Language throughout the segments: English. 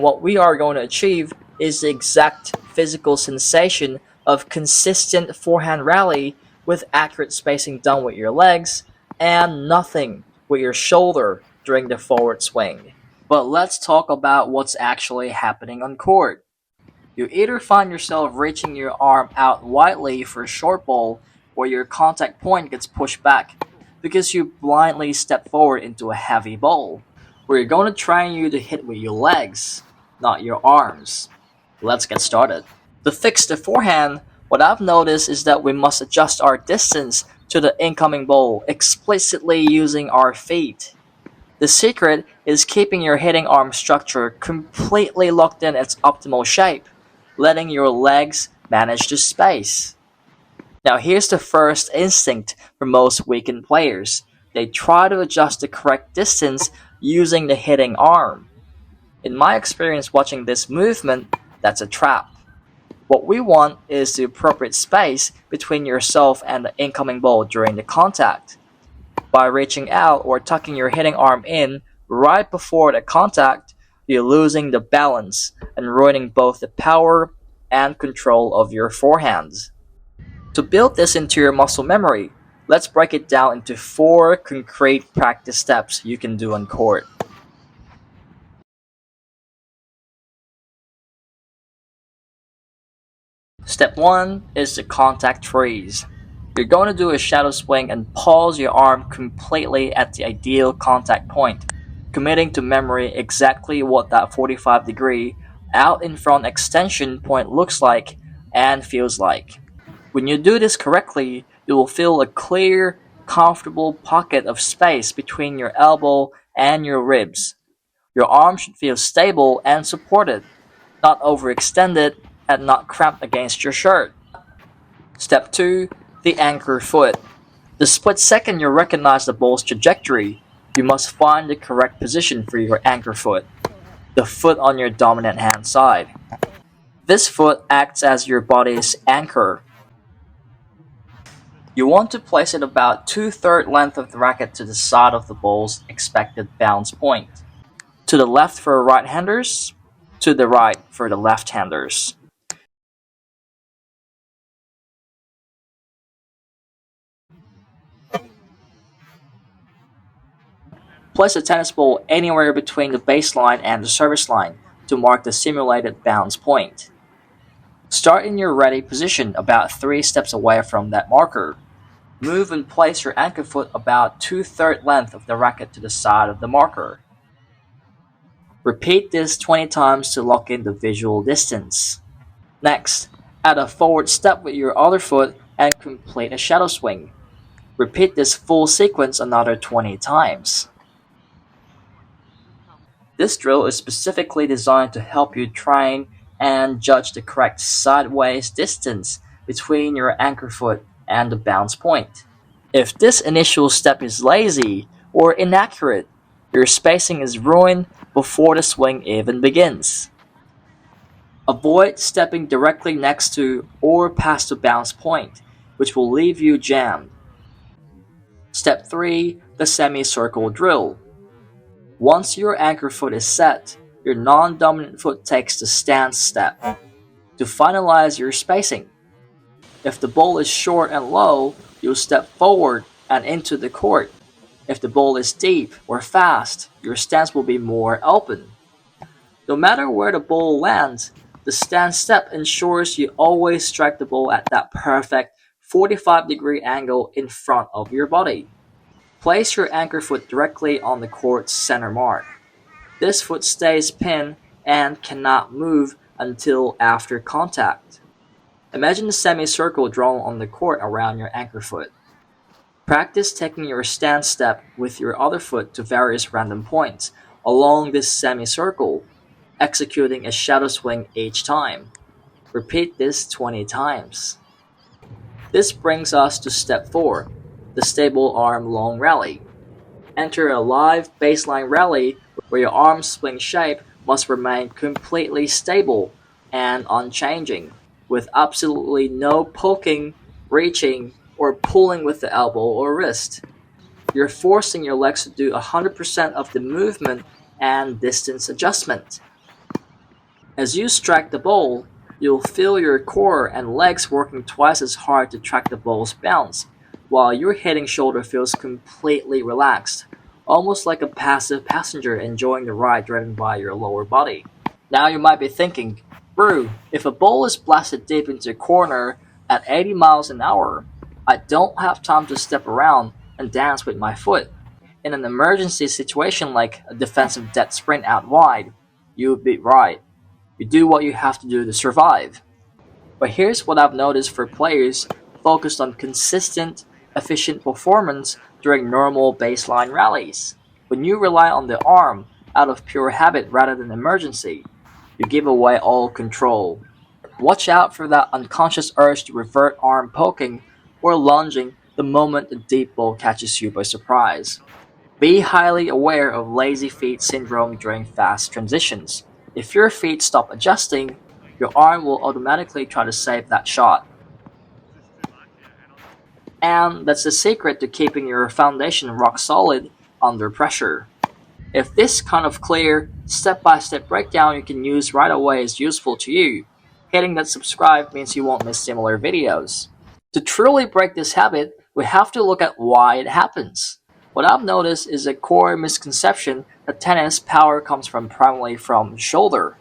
What we are going to achieve is the exact physical sensation of consistent forehand rally with accurate spacing done with your legs and nothing with your shoulder during the forward swing. But let's talk about what's actually happening on court. You either find yourself reaching your arm out widely for a short ball, or your contact point gets pushed back because you blindly step forward into a heavy ball. We're going to train you to hit with your legs, not your arms. Let's get started. To fix the forehand, what I've noticed is that we must adjust our distance to the incoming ball explicitly using our feet. The secret is keeping your hitting arm structure completely locked in its optimal shape, letting your legs manage the space. Now here's the first instinct for most weakened players. They try to adjust the correct distance using the hitting arm. In my experience watching this movement, that's a trap. What we want is the appropriate space between yourself and the incoming ball during the contact. By reaching out or tucking your hitting arm in right before the contact, you're losing the balance and ruining both the power and control of your forehand. To build this into your muscle memory, let's break it down into 4 concrete practice steps you can do on court. Step 1 is the contact freeze. You're going to do a shadow swing and pause your arm completely at the ideal contact point, committing to memory exactly what that 45-degree out in front extension point looks like and feels like. When you do this correctly, you will feel a clear, comfortable pocket of space between your elbow and your ribs. Your arm should feel stable and supported, not overextended and not cramped against your shirt. Step 2, the anchor foot. The split second you recognize the ball's trajectory, you must find the correct position for your anchor foot, the foot on your dominant hand side. This foot acts as your body's anchor. You want to place it about 2/3 length of the racket to the side of the ball's expected bounce point. To the left for right-handers, to the right for the left-handers. Place a tennis ball anywhere between the baseline and the service line to mark the simulated bounce point. Start in your ready position about 3 steps away from that marker. Move and place your anchor foot about 2/3 length of the racket to the side of the marker. Repeat this 20 times to lock in the visual distance. Next, add a forward step with your other foot and complete a shadow swing. Repeat this full sequence another 20 times. This drill is specifically designed to help you train and judge the correct sideways distance between your anchor foot and the bounce point. If this initial step is lazy or inaccurate, your spacing is ruined before the swing even begins. Avoid stepping directly next to or past the bounce point, which will leave you jammed. Step 3, the semicircle drill. Once your anchor foot is set, your non-dominant foot takes the stance step to finalize your spacing. If the ball is short and low, you'll step forward and into the court. If the ball is deep or fast, your stance will be more open. No matter where the ball lands, the stance step ensures you always strike the ball at that perfect 45-degree angle in front of your body. Place your anchor foot directly on the court's center mark. This foot stays pinned and cannot move until after contact. Imagine a semicircle drawn on the court around your anchor foot. Practice taking your stance step with your other foot to various random points along this semicircle, executing a shadow swing each time. Repeat this 20 times. This brings us to step 4, the stable arm long rally. Enter a live baseline rally where your arm swing shape must remain completely stable and unchanging, with absolutely no poking, reaching, or pulling with the elbow or wrist. You're forcing your legs to do 100% of the movement and distance adjustment. As you strike the ball, you'll feel your core and legs working twice as hard to track the ball's bounce, while your hitting shoulder feels completely relaxed, almost like a passive passenger enjoying the ride driven by your lower body. Now you might be thinking, Brew, if a ball is blasted deep into a corner at 80 miles an hour, I don't have time to step around and dance with my foot. In an emergency situation like a defensive dead sprint out wide, you would be right. You do what you have to do to survive. But here's what I've noticed for players focused on consistent, efficient performance during normal baseline rallies. When you rely on the arm out of pure habit rather than emergency, you give away all control. Watch out for that unconscious urge to revert arm poking or lunging the moment the deep ball catches you by surprise. Be highly aware of lazy feet syndrome during fast transitions. If your feet stop adjusting, your arm will automatically try to save that shot. And that's the secret to keeping your foundation rock solid under pressure. If this kind of clear, step by step breakdown you can use right away is useful to you, hitting that subscribe means you won't miss similar videos. To truly break this habit, we have to look at why it happens. What I've noticed is a core misconception that tennis power comes primarily from shoulder.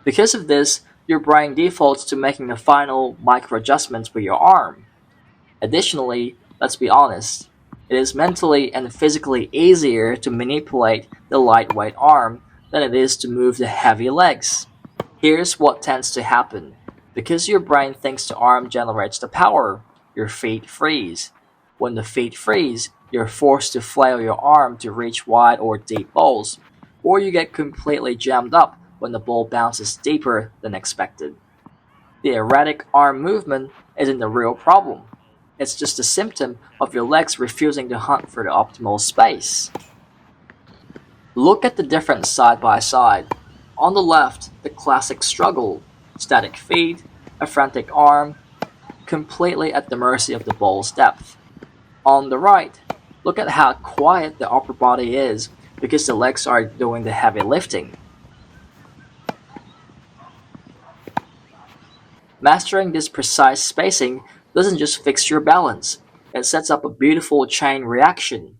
Because of this, your brain defaults to making the final micro adjustments with your arm. Additionally, let's be honest, it is mentally and physically easier to manipulate the lightweight arm than it is to move the heavy legs. Here's what tends to happen. Because your brain thinks the arm generates the power, your feet freeze. When the feet freeze, you're forced to flail your arm to reach wide or deep balls, or you get completely jammed up when the ball bounces deeper than expected. The erratic arm movement isn't the real problem. It's just a symptom of your legs refusing to hunt for the optimal space. Look at the difference side by side. On the left, the classic struggle, static feet, a frantic arm, completely at the mercy of the ball's depth. On the right, look at how quiet the upper body is because the legs are doing the heavy lifting. Mastering this precise spacing doesn't just fix your balance, it sets up a beautiful chain reaction.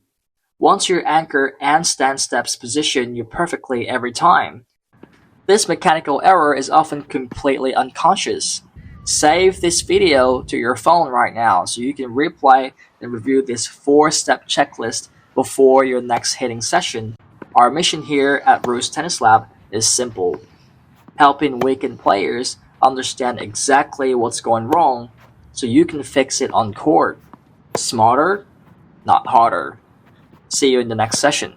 Once your anchor and stand steps position you perfectly every time, this mechanical error is often completely unconscious. Save this video to your phone right now so you can replay and review this 4-step checklist before your next hitting session. Our mission here at Roost Tennis Lab is simple: helping weakened players understand exactly what's going wrong so you can fix it on court. Smarter, not harder. See you in the next session.